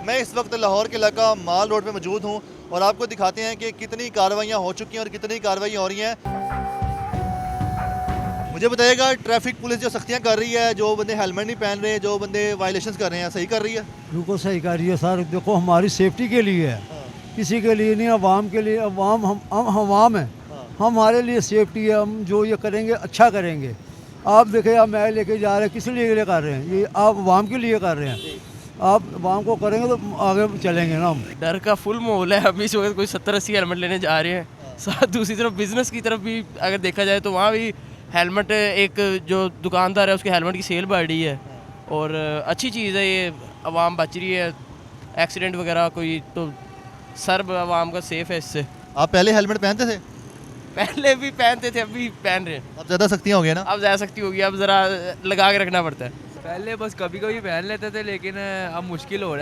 मैं इस वक्त लाहौर के इलाका माल रोड पे मौजूद हूँ और आपको दिखाते हैं कि कितनी कार्रवाइयाँ हो चुकी हैं और कितनी कार्रवाइयाँ हो रही हैं। मुझे बताइएगा, ट्रैफिक पुलिस जो सख्तियाँ कर रही है, जो बंदे हेलमेट नहीं पहन रहे, जो बंदे वायलेशन कर रहे हैं, सही कर रही है? बिल्कुल सही कह रही है सर। देखो हमारी सेफ्टी के लिए है, किसी के लिए नहीं, अवाम के लिए। अवाम हम अवाम है, हमारे लिए सेफ्टी है। हम जो ये करेंगे अच्छा करेंगे। आप देखें, आप मैं लेके जा रहे हैं, किस लिए कर रहे हैं? ये आप अवाम के लिए कर रहे हैं। आप अवाम को करेंगे तो आगे चलेंगे ना हम। डर का फुल माहौल है अभी। इस वक्त कोई 70-80 हेलमेट लेने जा रहे हैं। साथ दूसरी तरफ बिजनेस की तरफ भी अगर देखा जाए तो वहाँ भी हेलमेट, एक जो दुकानदार है उसके हेलमेट की सेल बढ़ रही है और अच्छी चीज़ है ये। आवाम बच रही है एक्सीडेंट वगैरह कोई, तो सर्व आवाम का सेफ है इससे। आप पहले हेलमेट पहनते थे? पहले भी पहनते थे, अभी पहन रहे हैं। अब ज़्यादा सख्तियाँ हो गई ना? अब ज़्यादा सख्ती होगी, अब ज़रा लगा के रखना पड़ता है। पहले बस कभी कभी पहन लेते थे, लेकिन अब मुश्किल हो रहा है